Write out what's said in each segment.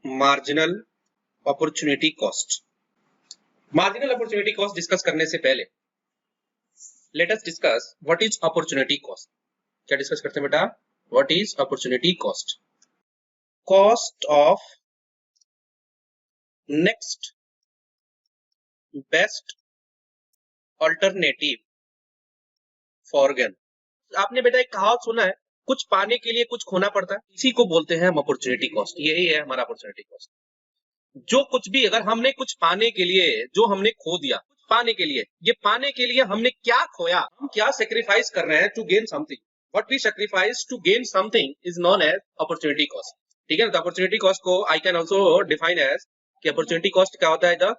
Marginal opportunity cost. Marginal opportunity cost discuss करने से पहले let us discuss what is opportunity cost. क्या discuss करते हैं बेटा? What is opportunity cost? Cost of next best alternative for gain. आपने बेटा एक कहावत सुना है, कुछ पाने के लिए कुछ खोना पड़ता है, इसी को बोलते हैं हम अपॉर्चुनिटी कॉस्ट। यही है हमारा अपॉर्चुनिटी कॉस्ट। जो कुछ भी अगर हमने कुछ पाने के लिए जो हमने खो दिया, पाने के लिए, ये पाने के लिए हमने क्या खोया, हम क्या सेक्रीफाइस कर रहे हैं to gain something. What we sacrifice to gain something is known as opportunity cost. ठीक है ना? तो अपॉर्चुनिटी कॉस्ट को I can also define as कि अपॉर्चुनिटी कॉस्ट क्या होता है? The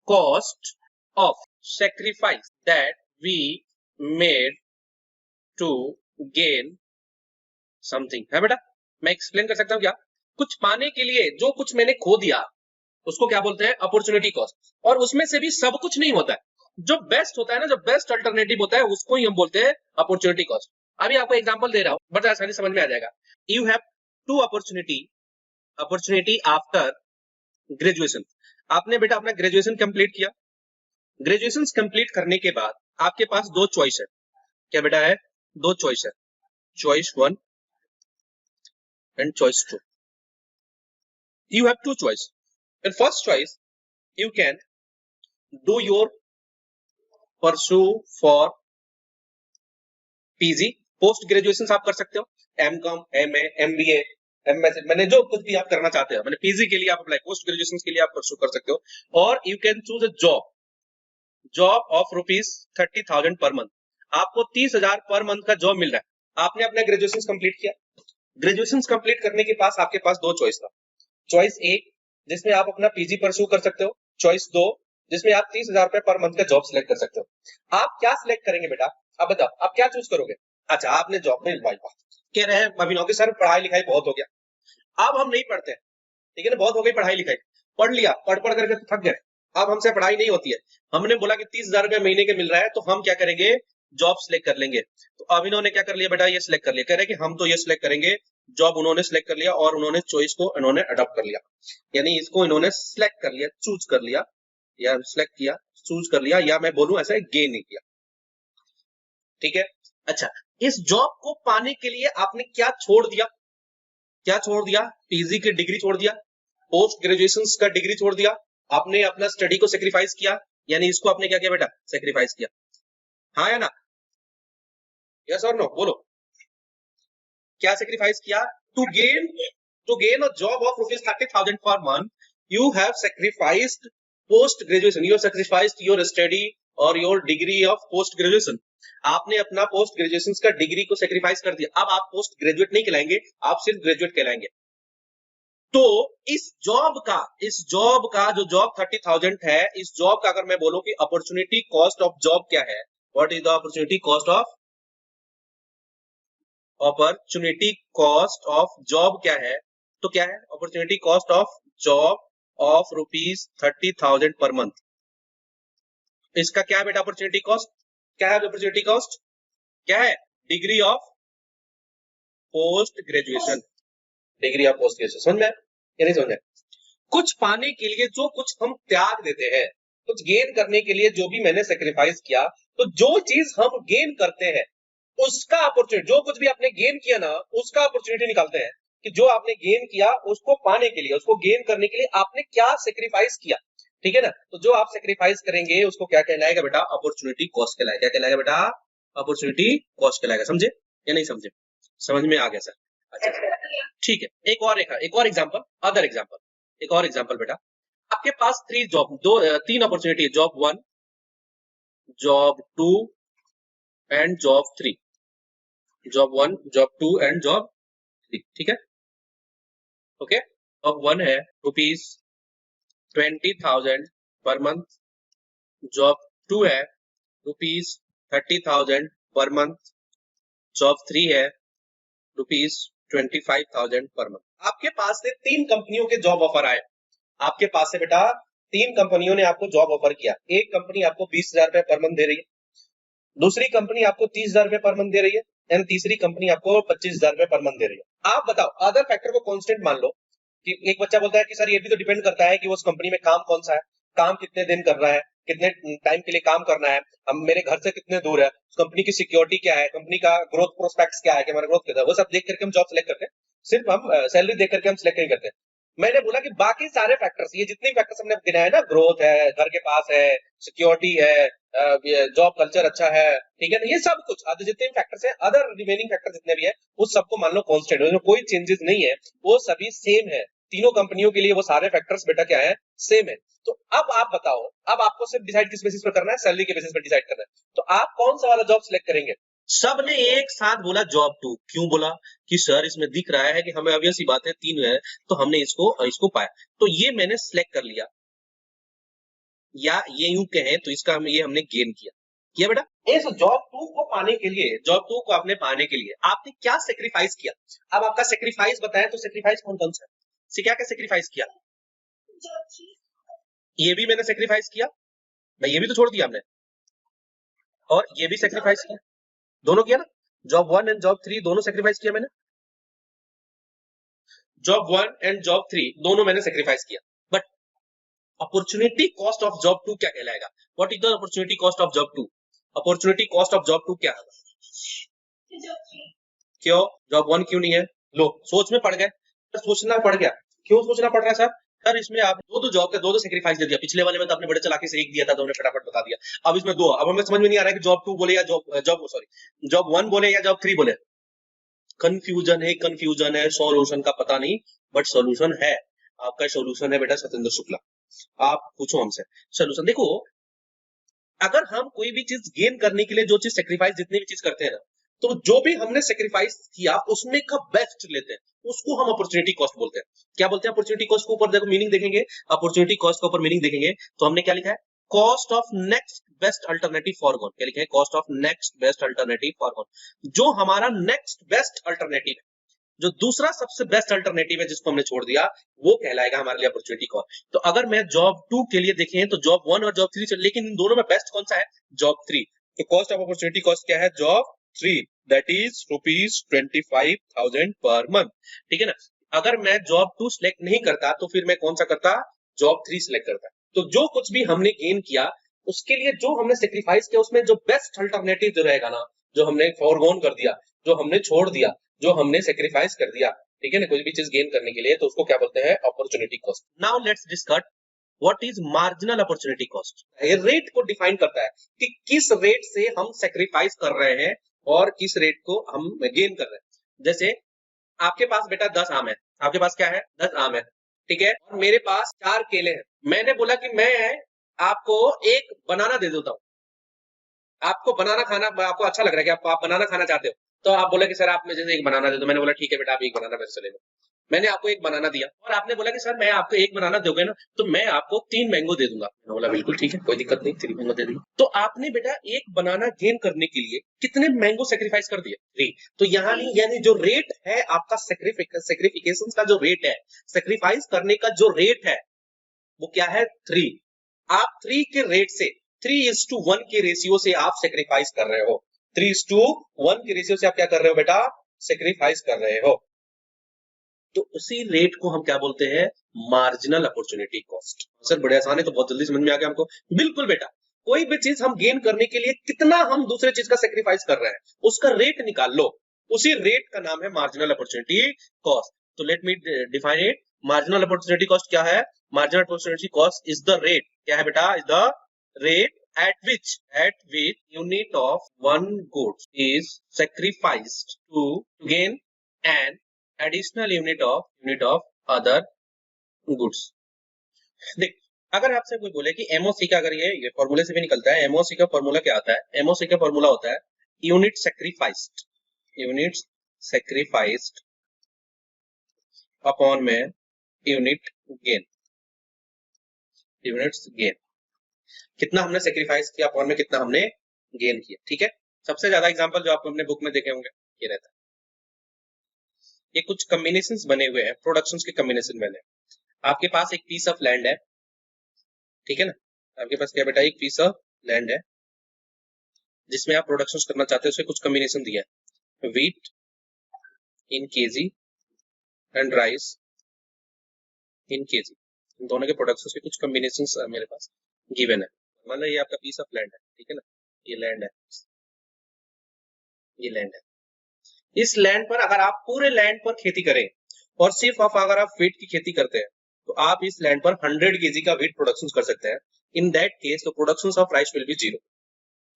cost of sacrifice that we made to gain something. है बेटा? मैं एक्सप्लेन कर सकता हूं क्या? कुछ पाने के लिए जो कुछ मैंने खो दिया उसको क्या बोलते हैं? Opportunity cost. और उसमें से भी सब कुछ नहीं होता है, जो बेस्ट होता है ना, जो बेस्ट अल्टरनेटिव होता है उसको ही हम बोलते हैं अपॉर्चुनिटी कॉस्ट। अभी आपको एग्जांपल दे रहा हूं, बड़ा आसानी समझ में आ जाएगा। You have to opportunity after graduation. आपने बेटा अपना ग्रेजुएशन कंप्लीट किया। ग्रेजुएशन कंप्लीट करने के बाद आपके पास दो चॉइस है। क्या बेटा है? दो चॉइस है, choice 1 and choice 2. You have two choice. In first choice, you can do your pursue for PG, post graduation आप कर सकते हो, M.Com, MA, MBA, MSc, मैंने जो कुछ भी आप करना चाहते हो, मैंने PG के लिए आप अप्लाई, पोस्ट ग्रेजुएशन के लिए आप परस्यू कर सकते हो। और you can choose a job of ₹30,000 पर मंथ। आपको 30,000 पर मंथ का जॉब मिल रहा है। आपने अपना ग्रेजुएशन कंप्लीट किया। ग्रेजुएशन कंप्लीट करने के पास आपके पास दो चॉइस था। चॉइस 1 जिसमें आप अपना पीजी परस्यू कर सकते हो, चॉइस 2 जिसमें आप 30,000 रुपए पर मंथ का जॉब सिलेक्ट कर सकते हो। आप क्या सिलेक्ट करेंगे बेटा? आप बताओ, आप क्या चूज करोगे? अच्छा, आपने जॉब में कह रहे हैं अभिनव के सर पढ़ाई लिखाई बहुत हो गया, अब हम नहीं पढ़ते हैं। ठीक है ना? बहुत हो गई पढ़ाई लिखाई, पढ़ लिया, पढ़ करके थक गए, अब हमसे पढ़ाई नहीं होती है। हमने बोला कि 30,000 रुपए महीने के मिल रहा है तो हम क्या करेंगे? जॉब सिलेक्ट कर लेंगे। तो अभिनव ने क्या कर लिया बेटा? ये सिलेक्ट कर लिया। कह रहे कि हम तो ये सिलेक्ट करेंगे, जॉब उन्होंने सिलेक्ट कर लिया और उन्होंने चॉइस को इन्होंने अडॉप्ट कर लिया। यानी इसको इन्होंने सिलेक्ट कर लिया, चूज कर लिया, या सिलेक्ट किया, चूज कर लिया, या मैं बोलूं ऐसा गेन नहीं किया। ठीक है? अच्छा, इस जॉब को पाने के लिए आपने क्या छोड़ दिया? क्या छोड़ दिया? पीजी की डिग्री छोड़ दिया, पोस्ट ग्रेजुएशन का डिग्री छोड़ दिया, आपने अपना स्टडी को सेक्रीफाइस किया। यानी इसको आपने क्या किया बेटा? सेक्रीफाइस किया। हाँ या ना? यस और नो बोलो। क्या सेक्रीफाइस किया? To gain a job of ₹30,000 पर month, you have sacrificed post graduation, you have sacrificed your study और your degree of post graduation। आपने अपना पोस्ट ग्रेजुएशन का डिग्री को सेक्रीफाइस कर दिया। अब आप पोस्ट ग्रेजुएट नहीं कहलाएंगे, आप सिर्फ ग्रेजुएट कहलाएंगे। तो इस जॉब का जो जॉब 30,000 है, इस जॉब का अगर मैं बोलूं कि अपॉर्चुनिटी कॉस्ट ऑफ जॉब क्या है, what is the opportunity cost of job क्या है? तो क्या है? Opportunity cost of job of ₹30,000 पर मंथ। इसका क्या है बेटा? अपॉर्चुनिटी कॉस्ट क्या है? अपॉर्चुनिटी कॉस्ट क्या है? Degree of post graduation. Degree of post graduation समझ में या नहीं समझ में? कुछ पाने के लिए जो कुछ हम त्याग देते हैं, कुछ गेन करने के लिए जो भी मैंने सेक्रीफाइस किया, तो जो चीज हम गेन करते हैं उसका अपॉर्चुनिटी, जो कुछ भी आपने गेन किया ना उसका अपॉर्चुनिटी निकालते हैं कि जो आपने गेन किया उसको पाने के लिए, उसको गेन करने के लिए आपने क्या सेक्रीफाइस किया। ठीक है ना? तो जो आप सेक्रीफाइस करेंगे उसको क्या कहलाएगा बेटा? अपॉर्चुनिटी कॉस्ट कहलाएगा। क्या कहलाएगा बेटा? अपॉर्चुनिटी कॉस्ट कहलाएगा। समझे या नहीं समझे? समझ में आ गया सर? अच्छा ठीक है, एक और एग्जांपल, एक और एग्जांपल बेटा। आपके पास तीन अपॉर्चुनिटी है, job 1, job 2 and job 3। Job 1, job 2 and job 3। ठीक है? ओके। जॉब 1 है ₹20,000 पर मंथ, जॉब 2 है ₹30,000 पर मंथ, जॉब 3 है ₹25,000 पर मंथ। आपके पास से 3 कंपनियों के जॉब ऑफर आए। आपके पास से बेटा 3 कंपनियों ने आपको जॉब ऑफर किया। एक कंपनी आपको 20,000 रुपए पर मंथ दे रही है, दूसरी कंपनी आपको 30,000 रुपए पर मंथ दे रही है, एंड तीसरी कंपनी आपको 25,000 रुपए पर मंथ दे रही है। आप बताओ, अदर फैक्टर को कांस्टेंट मान लो, कि एक बच्चा बोलता है कि सर ये भी तो डिपेंड करता है कि उस कंपनी में काम कौन सा है, काम कितने दिन कर रहा है, कितने टाइम के लिए काम करना है, हम मेरे घर से कितने दूर है, कंपनी की सिक्योरिटी क्या है, कंपनी का ग्रोथ प्रोस्पेक्ट्स क्या है कि हमारा ग्रोथ कितना है, वो सब देख करके हम जॉब सेलेक्ट करते हैं। सिर्फ हम सैलरी देख करके हम सिलेक्ट नहीं करते। मैंने बोला कि बाकी सारे फैक्टर्स, ये जितने फैक्टर्स हमने गिनाए ना, ग्रोथ है, घर के पास है, सिक्योरिटी है, जॉब कल्चर अच्छा है, ठीक है ना, ये सब कुछ अदर जितने भी फैक्टर्स है, अदर रिमेनिंग फैक्टर जितने भी है, उस सबको मान लो कांस्टेंट, उसमें कोई चेंजेस नहीं है, वो सभी सेम है। तीनों कंपनियों के लिए वो सारे फैक्टर्स बेटा क्या है, सेम है। तो अब आप बताओ, अब आपको सिर्फ डिसाइड किस बेसिस पर करना है, सैलरी के बेसिस पर डिसाइड करना है। तो आप कौन सा वाला जॉब सिलेक्ट करेंगे? सबने एक साथ बोला जॉब 2। क्यों बोला? कि सर इसमें दिख रहा है कि हमें ऑब्वियस सी बात है 3 है, तो हमने इसको इसको पाया, तो ये मैंने सिलेक्ट कर लिया, या ये यूं कहें तो इसका हम ये हमने गेन किया बेटा। इस जॉब 2 को पाने के लिए, जॉब 2 को आपने पाने के लिए आपने क्या सेक्रीफाइस किया? अब आपका सेक्रीफाइस बताएं तो सेक्रीफाइस कौन कौन सा है? क्या क्या सेक्रीफाइस किया? ये भी मैंने सेक्रीफाइस किया भाई, ये भी तो छोड़ दिया हमने, और ये भी सेक्रीफाइस किया, दोनों किया ना, जॉब 1 एंड जॉब 3 दोनों सेक्रीफाइस किया मैंने, जॉब 1 एंड जॉब 3 दोनों मैंने सेक्रीफाइस किया। But opportunity cost of job 2 क्या कहलाएगा? What is the opportunity cost of job 2? Opportunity cost of job 2 क्या है? क्यों जॉब 1 क्यों नहीं है? लो सोच में पड़ गए, सोचना पड़ गया। क्यों सोचना पड़ रहा है सर? सर इसमें आप दो जॉब के दो सेक्रीफाइस दे दिया, पिछले वाले में तो आपने बड़े चलाकी से एक दिया था तो हमने फटाफट बता दिया, अब इसमें 2। अब हमें समझ में नहीं आ रहा है कि जॉब 2 बोले या जॉब 1 बोले या जॉब 3 बोले। कंफ्यूजन है, सॉल्यूशन का पता नहीं, बट सॉल्यूशन है। आपका सॉल्यूशन है बेटा सत्येंद्र शुक्ला, आप पूछो हमसे सॉल्यूशन। देखो, अगर हम कोई भी चीज गेन करने के लिए जो चीज सेक्रीफाइस, जितनी भी चीज करते हैं ना, तो जो भी हमने सेक्रीफाइस किया उसमें का बेस्ट लेते हैं, उसको हम अपॉर्चुनिटी कॉस्ट बोलते हैं। क्या बोलते हैं अपॉर्चुनिटी कॉस्ट को? ऊपर देखो मीनिंग देखेंगे, अपॉर्चुनिटी कॉस्ट के ऊपर मीनिंग देखेंगे तो हमने क्या लिखा है? Cost of next best alternative for gone. क्या लिखा है? Cost of next best alternative for gone. जो हमारा नेक्स्ट बेस्ट अल्टरनेटिव है, जो दूसरा सबसे बेस्ट अल्टरनेटिव है जिसको हमने छोड़ दिया, वो कहलाएगा हमारे लिए अपॉर्चुनिटी कॉस्ट। तो अगर मैं जॉब 2 के लिए देखें तो जॉब 1 और जॉब 3, लेकिन इन दोनों में बेस्ट कौन सा है? जॉब 3। तो कॉस्ट ऑफ अपॉर्चुनिटी कॉस्ट क्या है? Job 3, that is ₹25,000 per month. ठीक है ना? अगर मैं जॉब 2 सिलेक्ट नहीं करता तो फिर मैं कौन सा करता? जॉब 3 सिलेक्ट करता। तो जो कुछ भी हमने गेन किया उसके लिए जो हमने सेक्रीफाइस किया, उसमें जो बेस्ट अल्टरनेटिव जो रहेगा ना, जो हमने फॉरगोन कर दिया, जो हमने छोड़ दिया, जो हमने सेक्रीफाइस कर दिया, ठीक है ना, कोई भी चीज गेन करने के लिए, तो उसको क्या बोलते हैं? Opportunity cost. Now let's discuss what is marginal opportunity cost. ये रेट को डिफाइन करता है कि किस रेट से हम सेक्रीफाइस कर रहे हैं और किस रेट को हम गेन कर रहे हैं। जैसे आपके पास बेटा 10 आम है, आपके पास क्या है? 10 आम है, ठीक है, और मेरे पास 4 केले हैं। मैंने बोला कि मैं आपको एक बनाना दे देता हूं, आपको बनाना खाना, आपको अच्छा लग रहा है कि आप बनाना खाना चाहते हो, तो आप बोले कि सर आप मुझे एक बनाना दे दो। मैंने बोला ठीक है बेटा, आप एक बनाना मेरे से ले लो। मैंने आपको एक बनाना दिया और आपने बोला कि सर मैं आपको एक बनाना दोगे ना तो मैं आपको 3 मैंगो दे दूंगा। मैंने बोला बिल्कुल ठीक है, कोई दिक्कत नहीं, 3 मैंगो दे दूंगा। तो आपने बेटा एक बनाना गेन करने के लिए कितने मैंगो सेक्रीफाइस कर दिए? 3। तो यहाँ नहीं, यानी जो रेट है आपका सेक्रीफिकेशन का, जो रेट है सेक्रीफाइस करने का, जो रेट है वो क्या है? 3। आप 3 के रेट से 3:1 के रेशियो से आप सेक्रीफाइस कर रहे हो। 3:1 के रेशियो से आप क्या कर रहे हो बेटा? सेक्रीफाइस कर रहे हो। तो उसी रेट को हम क्या बोलते हैं? Marginal opportunity cost. सर बड़े आसान है, तो बहुत जल्दी समझ में आ गया हमको। बिल्कुल बेटा, कोई भी चीज हम गेन करने के लिए कितना हम दूसरे चीज का सेक्रीफाइस कर रहे हैं, उसका रेट निकाल लो, उसी रेट का नाम है मार्जिनल अपॉर्चुनिटी कॉस्ट। तो let me define it. Marginal opportunity cost क्या है? Marginal opportunity cost is the rate, क्या है बेटा? Is the rate at which unit of one goods is sacrificed to gain an additional unit of other goods। देख, अगर आपसे कोई बोले कि एमओसी का, अगर ये फॉर्मूले से भी निकलता है, एमओसी का फॉर्मूला क्या आता है? एमओसी का फॉर्मूला होता है यूनिट सेक्रीफाइस्ड अपॉन में यूनिट गेन। यूनिट्स गेन, कितना हमने सेक्रीफाइस किया अपॉन में कितना हमने गेन किया। ठीक है, सबसे ज्यादा एग्जांपल जो आपको अपने बुक में देखे होंगे ये रहता है। ये कुछ कॉम्बिनेशंस बने हुए हैं, प्रोडक्शंस के कॉम्बिनेशन बने। आपके पास एक पीस ऑफ लैंड है, ठीक है ना, आपके पास क्या बेटा? एक पीस ऑफ लैंड है जिसमें आप प्रोडक्शंस करना चाहते हो। उसमें कुछ कॉम्बिनेशन दिया है, wheat in KG and rice in KG. इन दोनों के प्रोडक्शन के कुछ कॉम्बिनेशंस मेरे पास गिवन है। मान लो ये आपका पीस ऑफ लैंड है, ठीक है ना, ये लैंड है, ये लैंड है। इस लैंड पर अगर आप पूरे लैंड पर खेती करें और सिर्फ अगर आप व्हीट की खेती करते हैं तो आप इस लैंड पर 100 केजी का व्हीट प्रोडक्शन कर सकते हैं। In that case the production of rice will be 0।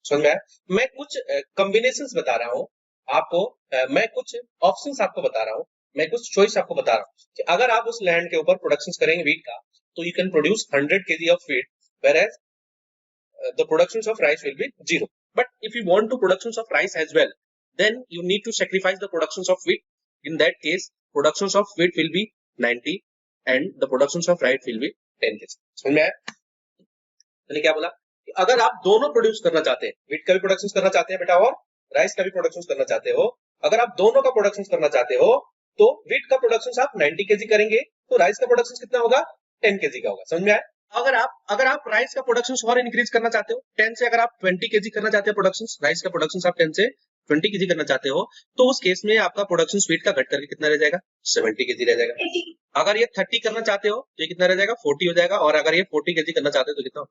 समझ में आया? मैं कुछ कॉम्बिनेशंस बता रहा हूं आपको, मैं कुछ ऑप्शंस आपको बता रहा हूं, मैं कुछ चॉइस आपको बता रहा हूं कि अगर आप उस लैंड के ऊपर प्रोडक्शन करेंगे व्हीट का तो you can produce 100 KG of wheat, whereas the productions of rice will be 0. But if you want to productions of rice as well, then you need to sacrifice the productions of wheat. In that case, productions of wheat will be 90 and the productions of rice will be 10 kg. समझ में आया? मैंने क्या बोला कि अगर आप दोनों प्रोड्यूस करना चाहते हैं, व्हीट का भी प्रोडक्शन करना चाहते हैं बेटा और राइस का भी प्रोडक्शन करना चाहते हो, अगर आप दोनों का प्रोडक्शन करना चाहते हो तो व्हीट का प्रोडक्शन आप 90 केजी करेंगे तो राइस का प्रोडक्शन कितना होगा? 10 केजी का होगा। समझ में आया? अगर आप राइस का प्रोडक्शन और इंक्रीज करना चाहते हो 10 से, अगर आप 20 केजी करना चाहते हो प्रोडक्शन, राइस का प्रोडक्शन आप 10 से 20 केजी करना चाहते हो तो उस केस में आपका प्रोडक्शन स्वीट का घट करके कितना रह जाएगा? 70 केजी रह जाएगा। अगर ये 30 करना चाहते हो तो ये कितना रह जाएगा? 40 हो जाएगा। और अगर ये 40 केजी करना चाहते हो तो कितना?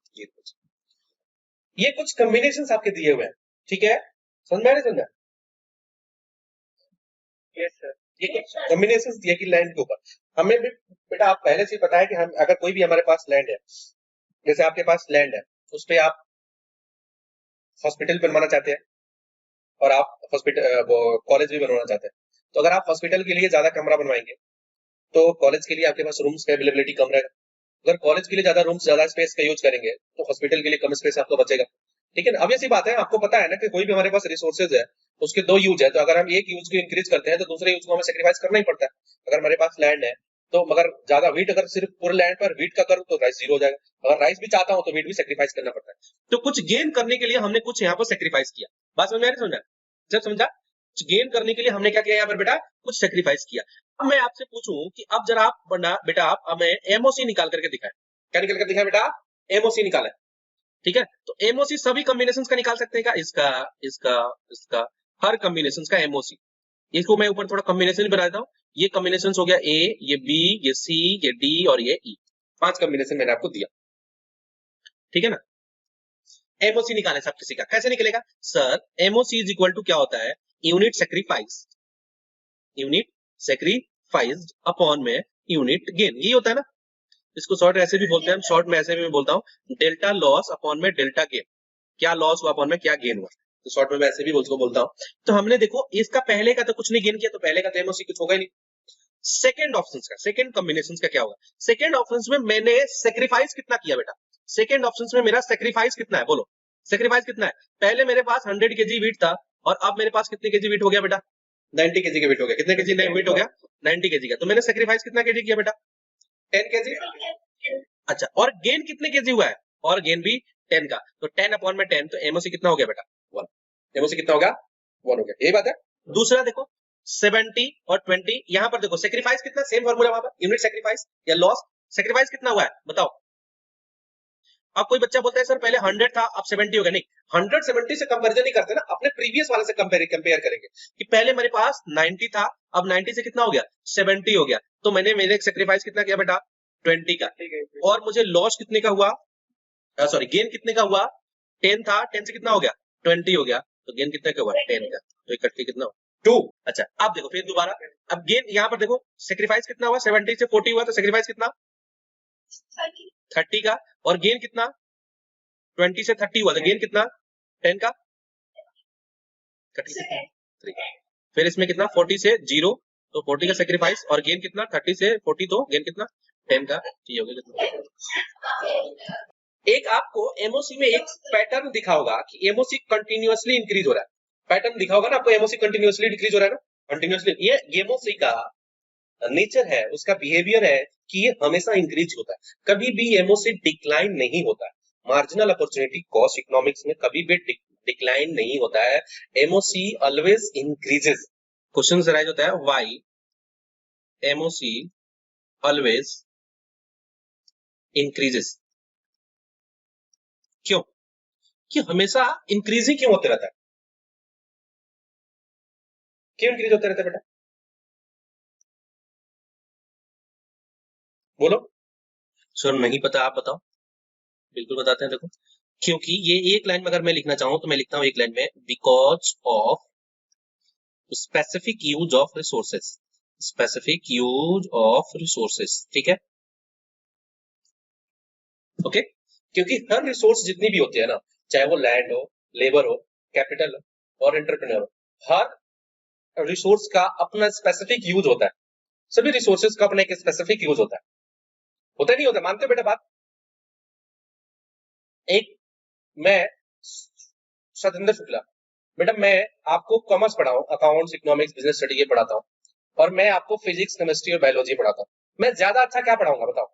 ये कुछ कॉम्बिनेशंस आपके दिए हुए हैं, ठीक है? समझ में आ रहा है? समझ में? Yes sir. ये कुछ कॉम्बिनेशंस दिए कि लैंड के ऊपर हमें भी बेटा आप पहले से पता है कि हम अगर कोई भी हमारे पास लैंड है, जैसे आपके पास लैंड है उस पे आप हॉस्पिटल बनवाना चाहते हैं और आप हॉस्पिटल कॉलेज भी बनवाना चाहते हैं, तो अगर आप हॉस्पिटल के लिए ज्यादा कमरा बनवाएंगे तो कॉलेज के लिए आपके पास रूम्स का अवेलेबिलिटी कम रहेगा। अगर कॉलेज के लिए ज्यादा रूम्स, ज्यादा स्पेस का यूज करेंगे तो हॉस्पिटल के लिए कम स्पेस आपको बचेगा। ठीक है ना? अब ऐसी बात है, आपको पता है ना कि कोई भी हमारे पास रिसोर्सेज है उसके दो यूज है, तो अगर हम एक यूज को इंक्रीज करते हैं तो दूसरे यूज को हमें सेक्रीफाइस करना ही पड़ता है। अगर हमारे पास लैंड है तो मगर ज्यादा व्हीट, अगर सिर्फ पूरे लैंड पर व्हीट का करूं तो राइस 0 हो जाएगा। अगर राइस भी चाहता हूं तो व्हीट भी सेक्रीफाइस करना पड़ता है। तो कुछ गेन करने के लिए हमने कुछ यहाँ पर सेक्रीफाइस किया। बात समझ में आ रही? समझा? जब समझा? गेन करने के लिए हमने क्या किया यहाँ पर बेटा? कुछ सेक्रीफाइस किया। अब मैं आपसे पूछूं कि अब जरा आप बेटा आप हमें एमओसी निकाल करके दिखाएं। क्या निकाल कर दिखाएं बेटा? एमओसी निकाला है, ठीक है? तो एमओसी सभी कॉम्बिनेशन का निकाल सकते हैं क्या? इसका, इसका, इसका, हर कॉम्बिनेशन का एमओसी। इसको मैं ऊपर थोड़ा कॉम्बिनेशन बना देता हूँ। ये कॉम्बिनेशन हो गया ए, ये बी, ये सी, ये डी और ये ई। 5 कॉम्बिनेशन मैंने आपको दिया, ठीक है ना? एमओसी निकाले सब किसी का, कैसे निकलेगा sir? MOC is equal to क्या होता है? Unit sacrifice, unit sacrificed upon में यूनिट गेन, यही होता है ना? इसको शॉर्ट ऐसे भी बोलते हैं, शॉर्ट में ऐसे भी बोलता हूँ, डेल्टा लॉस अपॉन में डेल्टा गेन। क्या लॉस हुआ अपॉन में क्या गेन हुआ, तो शॉर्ट में ऐसे भी बोलता हूँ। तो हमने देखो इसका पहले का तो कुछ नहीं गेन किया, तो पहले का तो एमओसी कुछ होगा ही नहीं। सेकंड ऑप्शन का, सेकंड कॉम्बिनेशन का क्या होगा? सेकंड ऑप्शन में मैंने सेक्रीफाइस कितना किया बेटा? सेकंड ऑप्शन में मेरा सेक्रीफाइस कितना है? बोलो सेक्रीफाइस कितना है? पहले मेरे पास 100 केजी वीट था और अब मेरे पास कितने केजी वीट हो गया बेटा? 90 केजी का वीट हो गया। कितने केजी वीट हो गया? 90 केजी का। तो मैंने सेक्रीफाइस कितना केजी किया बेटा? 10 केजी। अच्छा, और गेन कितने केजी हुआ है? और गेन भी 10 का। तो 10 अपॉन में 10, तो एमओसी कितना हो गया बेटा? 1। एमओसी कितना होगा? 1 हो गया। यही बात है। दूसरा देखो 70 और 20, यहां पर देखो सेक्रीफाइस कितना, सेम फॉर्मूला वहां पर, यूनिट सेक्रीफाइस या लॉस। सेक्रीफाइस कितना हुआ है बताओ? अब कोई बच्चा बोलता है सर पहले 100 था अब 70 हो गया। नहीं, 100 70 से कंपैरिजन नहीं करते ना, अपने प्रीवियस वाले से कंपेयर करेंगे कि पहले मेरे पास 90 था, अब 90 से कितना हो गया? 70 हो गया। तो मेरे सेक्रीफाइस कितना किया बेटा? 20 का। और मुझे लॉस कितने का हुआ? सॉरी, गेन कितने का हुआ? 10 था, 10 से कितना हो गया? 20 हो गया। तो गेन कितने का हुआ? 10 का। तो इकट्ठे करके कितना? 2। अच्छा, अब देखो फिर दोबारा, अब गेन यहाँ पर देखो सेक्रीफाइस कितना हुआ? 70 से 40 हुआ, तो सेक्रीफाइस कितना? 30 का। और गेन कितना? 20 से 30 हुआ, तो गेन कितना? 10 का। 3। फिर इसमें कितना? 40 से 0, तो 40 का सेक्रीफाइस, और गेन कितना? 30 से 40, तो गेन कितना? 10 का। ये हो गया कितना? एक आपको एमओसी में एक पैटर्न दिखा होगा कि एमओसी कंटिन्यूअसली इंक्रीज हो रहा है। पैटर्न दिखा होगा ना आपको, एमओसी कंटिन्यूअसली डिक्रीज हो रहा है ना, कंटिन्यूअसली। ये एमओसी का नेचर है, उसका बिहेवियर है कि ये हमेशा इंक्रीज होता है, कभी भी एमओसी डिक्लाइन नहीं होता है। मार्जिनल अपॉर्चुनिटी कॉस्ट इकोनॉमिक्स में कभी भी डिक्लाइन नहीं होता है, MOC always increases. Question rise होता है व्हाई एमओसी ऑलवेज इंक्रीजेस, क्यों? कि हमेशा इंक्रीज ही क्यों होते रहता है? क्यों इंक्रीज होते रहता है बेटा? बोलो। सर नहीं पता, आप बताओ। बिल्कुल बताते हैं, देखो। क्योंकि ये एक लाइन में अगर मैं लिखना चाहूं तो मैं लिखता हूं एक लाइन में, because of specific use of resources. Specific use of resources, ठीक है, ओके। क्योंकि हर रिसोर्स जितनी भी होती है ना, चाहे वो लैंड हो, लेबर हो, कैपिटल हो और एंटरप्रेन्योर हो, हर रिसोर्स का अपना स्पेसिफिक यूज होता है। सभी रिसोर्सेज का अपना एक स्पेसिफिक यूज होता है नहीं होता, मानते हो बेटा बात? एक मैं सतेंद्र शुक्ला, बेटा मैं आपको कॉमर्स पढ़ाऊं, अकाउंट्स, इकोनॉमिक्स, बिजनेस स्टडी ये पढ़ाता हूं, और मैं आपको फिजिक्स, केमिस्ट्री और बायोलॉजी पढ़ाता हूं। मैं ज्यादा अच्छा क्या पढ़ाऊंगा बताओ?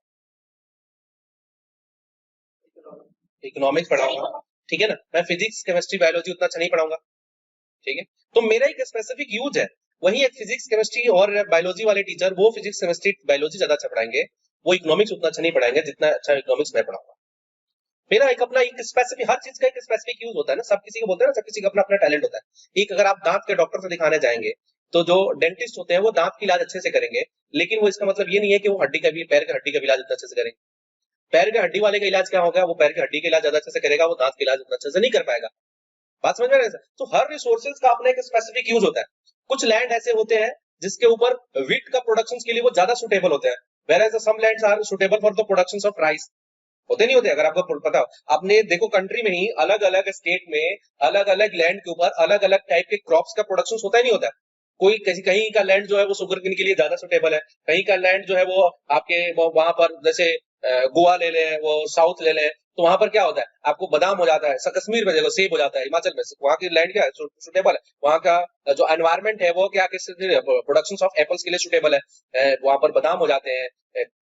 इकोनॉमिक्स पढ़ाऊंगा, ठीक है ना। मैं फिजिक्स, केमिस्ट्री, बायोलॉजी उतना अच्छा नहीं पढ़ाऊंगा, ठीक है। तो मेरा एक स्पेसिफिक यूज है। वही एक फिजिक्स, केमिस्ट्री और बायोलॉजी वाले टीचर वो फिजिक्स, केमिस्ट्री, बायोलॉजी ज्यादा अच्छा पढ़ाएंगे, वो इकोनॉमिक्स उतना अच्छा नहीं पढ़ाएंगे जितना अच्छा इकोनॉमिक्स मैं पढ़ाऊंगा। मेरा एक अपना एक स्पेसिफिक, हर चीज का एक स्पेसिफिक यूज होता है ना, सब किसी को बोलते हैं ना, सब किसी का अपना अपना टैलेंट होता है। एक अगर आप दांत के डॉक्टर से दिखाने जाएंगे, तो जो डेंटिस्ट होते हैं वो दांत की इलाज अच्छे से करेंगे, लेकिन वो इसका मतलब ये नहीं है कि वो हड्डी का भी, पैर के हड्डी का भी इलाज उतना अच्छे से करेंगे। पैर के हड्डी वाले का इलाज क्या होगा, वो पैर के हड्डी का इलाज ज्यादा अच्छे से करेगा, वो दांत का इलाज उतना अच्छे से नहीं कर पाएगा। बात समझ में आ रही है सर? तो हर रिसोर्सेज का अपना एक स्पेसिफिक यूज होता है। कुछ लैंड ऐसे होते हैं जिसके ऊपर व्हीट का प्रोडक्शन के लिए वो ज्यादा सुटेबल होते हैं, whereas some lands are suitable for the production of rice. होते नहीं होते? अगर आपको पता हो, आपने देखो कंट्री में ही अलग अलग स्टेट में अलग अलग लैंड के ऊपर अलग अलग टाइप के क्रॉप्स का प्रोडक्शन होता ही नहीं होता है। कोई कहीं का लैंड जो है वो शुगर केन के लिए ज्यादा सुटेबल है, कहीं का लैंड जो है वो आपके वहां पर जैसे गोवा ले लें, वो साउथ ले लें, तो वहां पर क्या होता है, आपको बादाम हो जाता है, कश्मीर में देखो सेब हो जाता है, हिमाचल में वहां की लैंड क्या है, सुटेबल है। वहां का जो एनवायरमेंट है वो क्या, किस प्रोडक्शन ऑफ एप्पल्स के लिए सुटेबल है, वहां पर बादाम हो जाते हैं।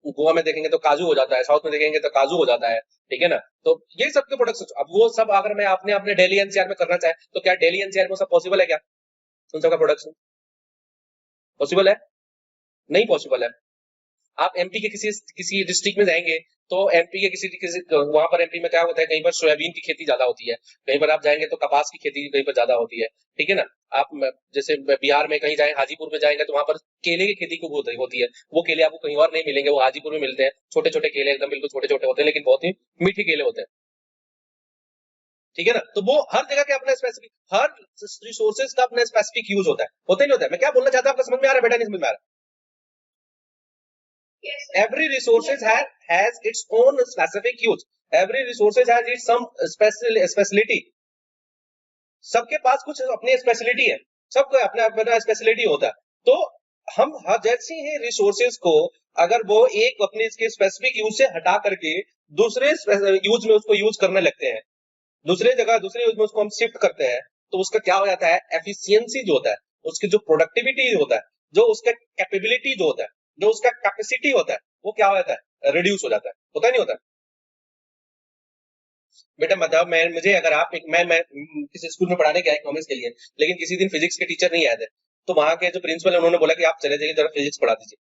गोवा में देखेंगे तो काजू हो जाता है, साउथ में देखेंगे तो काजू हो जाता है, ठीक है ना। तो ये सब के प्रोडक्शन, अब वो सब अगर मैं अपने अपने दिल्ली एनसीआर में करना चाहे तो क्या दिल्ली एनसीआर में सब पॉसिबल है क्या, उन सब का प्रोडक्शन पॉसिबल है? नहीं पॉसिबल है। आप एमपी के किसी किसी डिस्ट्रिक्ट में जाएंगे तो एमपी के किसी किसी वहां पर एमपी में क्या होता है, कहीं पर सोयाबीन की खेती ज्यादा होती है, कहीं पर आप जाएंगे तो कपास की खेती कहीं पर ज्यादा होती है, ठीक है ना। आप जैसे बिहार में कहीं जाए, हाजीपुर में जाएंगे तो वहां पर केले की खेती खूब होती है। वो केले आपको कहीं और नहीं मिलेंगे, वो हाजीपुर में मिलते हैं, छोटे छोटे केले, एकदम बिल्कुल छोटे छोटे होते हैं, लेकिन बहुत ही मीठे केले होते हैं, ठीक है ना। तो वो हर जगह के अपना स्पेसिफिक, हर रिसोर्सेज का अपना स्पेसिफिक यूज होता ही नहीं होता है। मैं क्या बोलना चाहता हूं, आपको समझ में आ रहा है बेटा, नहीं समझ में आ रहा? Every resources has its own specific use. Every resources has its some speciality. सबके पास कुछ अपनी स्पेशलिटी है, सबको अपना अपना स्पेशलिटी होता है। तो हम जैसे ही रिसोर्सेज को अगर वो एक अपने इसके स्पेसिफिक यूज से हटा करके दूसरे यूज में उसको यूज करने लगते हैं, दूसरे जगह दूसरे यूज में उसको हम शिफ्ट करते हैं, तो उसका क्या हो जाता है, एफिशिएंसी जो होता है, उसकी जो प्रोडक्टिविटी होता है, जो उसका कैपेबिलिटी जो होता है, जो उसका कैपेसिटी होता है, वो क्या हो जाता है, रिड्यूस हो जाता है। होता नहीं होता? बेटा बताओ, मैं मुझे अगर आप एक मैं किसी स्कूल में पढ़ाने गया इकोनॉमिक्स के लिए, लेकिन किसी दिन फिजिक्स के टीचर नहीं आए थे, तो वहां के जो प्रिंसिपल है उन्होंने बोला कि आप चले जाइए जरा फिजिक्स पढ़ा दीजिए।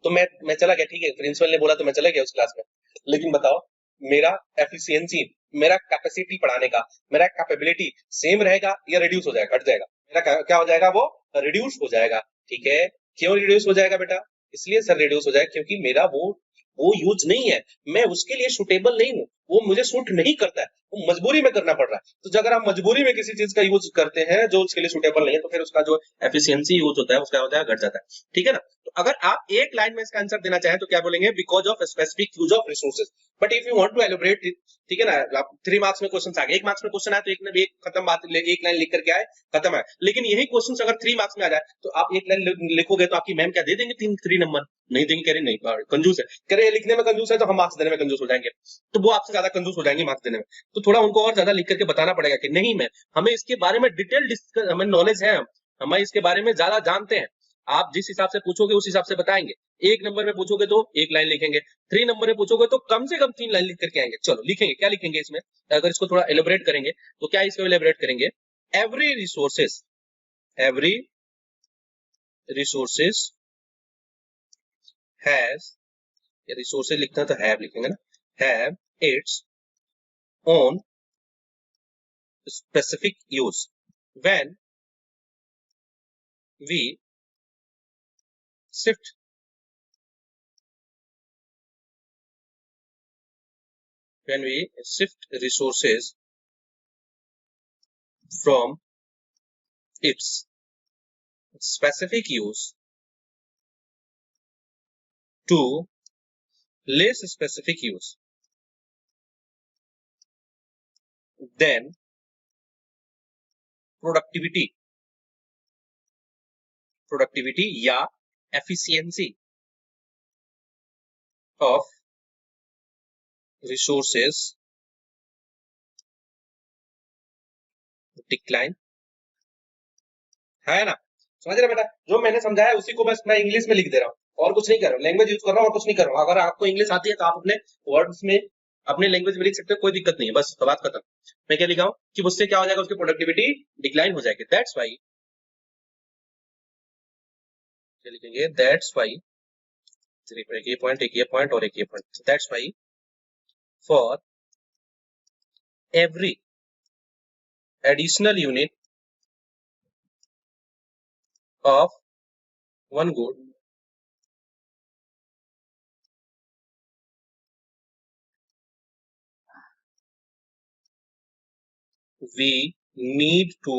तो मैं चला गया, ठीक है, प्रिंसिपल ने बोला तो मैं चला गया उस क्लास में। लेकिन बताओ, मेरा एफिशिएंसी, मेरा कैपेसिटी पढ़ाने का, मेरा कैपेबिलिटी सेम रहेगा या रिड्यूस हो जाएगा, घट जाएगा? मेरा क्या हो जाएगा, वो रिड्यूस हो जाएगा, ठीक है। क्यों रिड्यूस हो जाएगा बेटा? इसलिए सर रिड्यूस हो जाएगा क्योंकि मेरा वो यूज नहीं है, मैं उसके लिए सुटेबल नहीं हूँ, वो मुझे सूट नहीं करता है, वो मजबूरी में करना पड़ रहा है। तो अगर आप मजबूरी में किसी चीज का यूज करते हैं जो उसके लिए सुटेबल नहीं है, तो फिर उसका जो एफिशिएंसी यूज होता है उसका होता है, घट जाता है, ठीक है ना। तो अगर आप एक लाइन में इसका आंसर देना चाहें तो क्या बोलेंगे, because of specific use of resources. But if you want to elaborate, ठीक है ना, आप 3 मार्क्स में क्वेश्चन आ गए, 1 मार्क्स में क्वेश्चन आए तो एक एक खत्म बात, एक लाइन लिख करके आए, खत्म है। लेकिन यही क्वेश्चन अगर 3 मार्क्स में आ जाए तो आप एक लाइन लिखोगे तो आपकी मैम क्या दे देंगे, 3 नंबर? नहीं देंगे, कह रहे नहीं कंजूस है, कह रहे लिखने में कंजूस है तो हम मार्क्स देने में कंजूस हो जाएंगे, तो वो आपसे ज्यादा कंजूस हो जाएंगे मार्क्स देने में। तो थोड़ा उनको और ज्यादा लिख करके बताना पड़ेगा कि नहीं मैम, हमें इसके बारे में डिटेल डिस्कस, हमें नॉलेज है, हमें इसके बारे में ज्यादा जानते हैं। आप जिस हिसाब से पूछोगे उस हिसाब से बताएंगे। 1 नंबर में पूछोगे तो 1 लाइन लिखेंगे, 3 नंबर में पूछोगे तो कम से कम 3 लाइन लिख करके आएंगे। चलो लिखेंगे, क्या लिखेंगे इसमें, अगर इसको थोड़ा एलिब्रेट करेंगे तो क्या इसको एलिब्रेट करेंगे, every resources, every resources has, resources लिखना तो हैव लिखेंगे ना, have its own specific use when we shift when we shift resources from its specific use to less specific use, then productivity या efficiency of resources decline। है ना, समझ रहे बेटा? जो मैंने समझाया उसी को बस मैं इंग्लिश में लिख दे रहा हूँ और कुछ नहीं कर रहा हूँ, लैंग्वेज यूज कर रहा हूँ और कुछ नहीं कर रहा हूँ। अगर आपको इंग्लिश आती है तो आप अपने वर्ड्स में अपने लैंग्वेज में लिख सकते हो, कोई दिक्कत नहीं है, बस बात खत्म। मैं क्या लिखा हूँ कि उससे क्या हो जाएगा, उसकी प्रोडक्टिविटी डिक्लाइन हो जाएगी। दैट्स वाई लिखेंगे, दैट्स वाई एक ये पॉइंट और एक ये point. That's why for every additional unit of one good we need to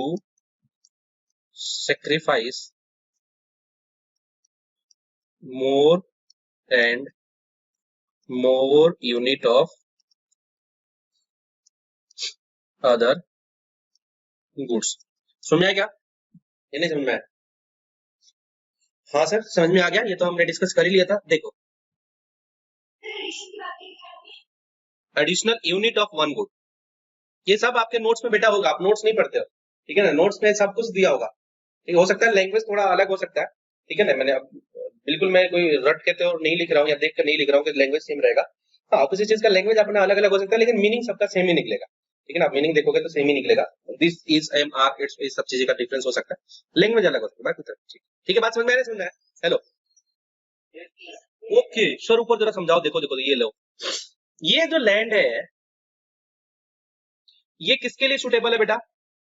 sacrifice more and more unit of other goods। समझ में आया क्या? ये नहीं समझ में आया? हाँ सर समझ में आ गया, ये तो हमने डिस्कस कर ही लिया था। देखो, additional unit of one good, ये सब आपके नोट्स में बेटा होगा, आप नोट्स नहीं पढ़ते हो, ठीक है ना? नोट्स में सब कुछ दिया होगा, ठीक हो सकता है लैंग्वेज थोड़ा अलग हो सकता है, ठीक है ना? मैंने बिल्कुल मैं कोई रट के तो नहीं लिख रहा हूँ या देख कर नहीं लिख रहा हूँ कि लैंग्वेज सेम रहेगा। हाँ, किसी चीज का लैंग्वेज अपना अलग अलग हो सकता है, लेकिन मीनिंग सबका सेम ही निकलेगा, ठीक है ना? मीनिंग देखोगे तो सेम ही निकलेगा। This is M R its, इस सब चीजें का डिफरेंस हो सकता है, लैंग्वेज अलग हो सकता है। ठीक है, बात समझ में आ रही है? समझ में आया? हेलो, ओके सर, ऊपर जरा समझाओ। देखो देखो, ये लो, ये जो लैंड है ये किसके लिए सुटेबल है बेटा?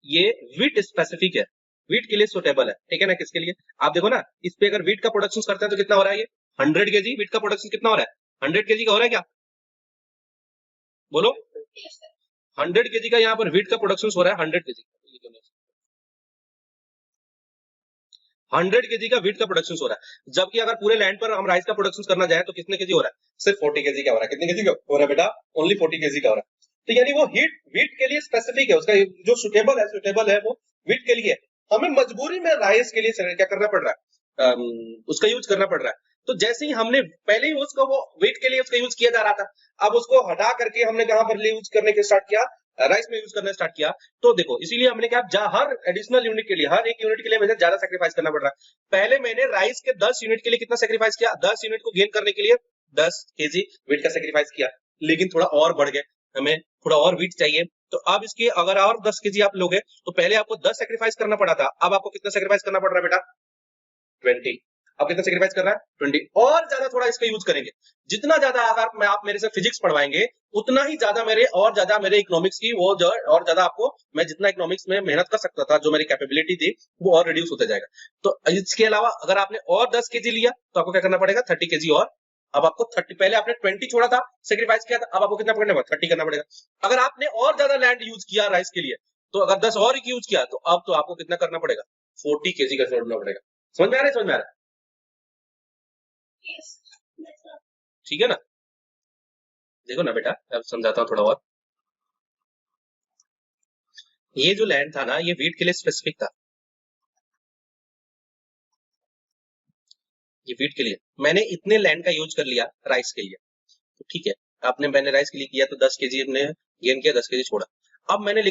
ये वीट स्पेसिफिक है, वीट के लिए सुटेबल है, ठीक है ना? किसके लिए? आप देखो ना, इस पे अगर वीट का प्रोडक्शन करते हैं तो कितना हो रहा है? ये 100 केजी वीट का प्रोडक्शन कितना हो रहा है? 100 केजी का हो रहा है क्या? बोलो, 100 केजी का यहाँ पर वीट का प्रोडक्शन हो रहा है। 100 केजी 100 केजी का वीट का प्रोडक्शन हो रहा है, जबकि अगर पूरे लैंड पर हम राइस का प्रोडक्शन करना जाए तो कितने केजी हो रहा है? सिर्फ 40 केजी का हो रहा है। कितने केजी का हो रहा है बेटा? ओनली 40 केजी का हो रहा है। तो यानी वो वीट के लिए स्पेसिफिक है, उसका जो सुटेबल है वो वीट के लिए। हमें मजबूरी में राइस के लिए क्या करना पड़ रहा है? उसका यूज करना पड़ रहा है। तो जैसे ही हमने पहले ही उसको वो वीट के लिए उसका यूज किया जा रहा था, अब उसको हटा करके हमने कहां पर यूज करने के स्टार्ट किया? राइस में यूज करना स्टार्ट किया। तो देखो, इसीलिए हमने क्या, हर एडिशनल यूनिट के लिए, हर एक यूनिट के लिए मुझे ज्यादा सेक्रीफाइस करना पड़ रहा है। पहले मैंने राइस के 10 यूनिट के लिए कितना सेक्रीफाइस किया? 10 यूनिट को गेन करने के लिए 10 केजी वीट का सेक्रीफाइस किया, लेकिन थोड़ा और बढ़ गए, हमें थोड़ा और वीट चाहिए। तो अब इसके अगर और 10 केजी आप लोगे तो पहले आपको 10 सेक्रीफाइस करना पड़ा था, अब आपको कितना सेक्रीफाइस करना पड़ रहा है बेटा? 20। अब कितना सेक्रीफाइस कर रहा है? 20। और ज्यादा थोड़ा इसका यूज करेंगे, जितना ज्यादा अगर आप मेरे से फिजिक्स पढ़वाएंगे उतना ही ज्यादा मेरे इकोनॉमिक्स की वो जो और ज्यादा आपको, मैं जितना इकोनॉमिक्स में मेहनत कर सकता था, जो मेरी कैपेबिलिटी थी, वो और रिड्यूस होता जाएगा। तो इसके अलावा अगर आपने और 10 केजी लिया तो आपको क्या करना पड़ेगा? 30 केजी और। अब आपको 30, पहले आपने 20 छोड़ा था, सेक्रीफाइस किया था, अब आपको कितना करना पड़ेगा? 30 करना पड़ेगा। अगर आपने और ज्यादा लैंड यूज किया राइस के लिए, तो अगर 10 और यूज किया तो अब तो आपको कितना करना पड़ेगा? 40 केजी का छोड़ना पड़ेगा। समझ में आ रहा है? समझ में आ रहा है? ठीक है ना? देखो ना बेटा, अब समझाता हूं थोड़ा और। ये जो लैंड था ना, ये वीट के लिए स्पेसिफिक था, ये वीट के लिए। मैंने इतने लैंड का यूज कर लिया राइस के लिए, तो ठीक है, मैंने राइस के लिए किया तो 10 केजी हमने गेन किया, 10 केजी छोड़ा। अब मैंने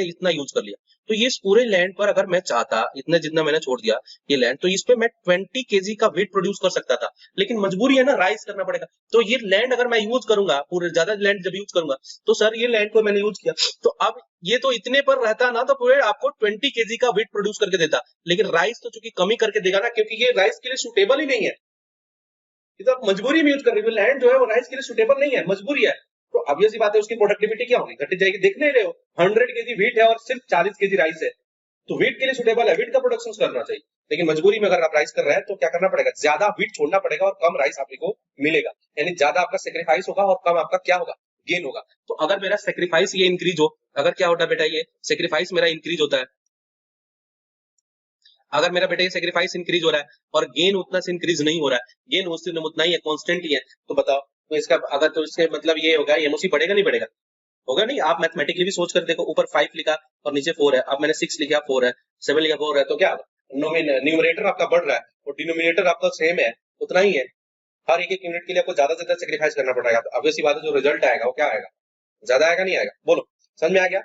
इतना यूज कर लिया, तो ये पूरे लैंड पर अगर मैं चाहता, इतना जितना मैंने छोड़ दिया ये लैंड, तो इस पे मैं 20 केजी का वेट प्रोड्यूस कर सकता था, लेकिन मजबूरी है ना, राइस करना पड़ेगा। तो ये लैंड अगर मैं यूज करूंगा, पूरे ज्यादा लैंड जब यूज करूंगा, तो सर ये लैंड को मैंने यूज किया, तो अब ये तो इतने पर रहता ना, तो पूरे आपको 20 केजी का वेट प्रोड्यूस करके देता, लेकिन राइस तो चूंकि कमी करके देगा ना, क्योंकि ये राइस के लिए सुटेबल ही नहीं है। ये तो आप मजबूरी में यूज कर रहे हो, लैंड जो है वो राइस के लिए सुटेबल नहीं है, मजबूरी है। तो ऑब्वियस बात है, उसकी प्रोडक्टिविटी क्या होगी? घट जाएगी। देख नहीं रहे हो, 100 केजी वीट है और सिर्फ 40 केजी राइस है, तो वीट के लिए सुटेबल है, वीट का प्रोडक्शन करना चाहिए। लेकिन मजबूरी में अगर आप राइस कर रहे हैं तो क्या करना पड़ेगा? ज्यादा वीट छोड़ना पड़ेगा और कम राइस आपको मिलेगा, यानी ज्यादा आपका सेक्रीफाइस होगा और कम आपका क्या होगा? गेन होगा। तो अगर मेरा सेक्रीफाइस ये इंक्रीज हो, अगर क्या होता है बेटा, ये सेक्रीफाइस मेरा इंक्रीज होता है, अगर मेरा बेटा ये सेक्रीफाइस इंक्रीज हो रहा है और गेन उतना से इंक्रीज नहीं हो रहा है, गेन उतना ही है, कांस्टेंट ही है, तो बताओ, तो इसका अगर, तो इसके मतलब ये होगा एमओसी बढ़ेगा नहीं बढ़ेगा? होगा नहीं? आप मैथमेटिकली भी सोच कर देखो, ऊपर 5 लिखा और नीचे 4 है, अब मैंने 6 लिखा 4 है, 7 लिखा 4 है, तो क्या न्यूमरेटर आपका बढ़ रहा है और डिनोमिनेटर आपका सेम है, उतना ही है। हर एक यूनिट के लिए आपको ज्यादा से ज्यादा सेक्रीफाइस करना पड़ेगा, तो ऑब्वियस सी बात है जो रिजल्ट आएगा वो क्या आएगा, ज्यादा आएगा नहीं आएगा? बोलो, समझ में आ गया?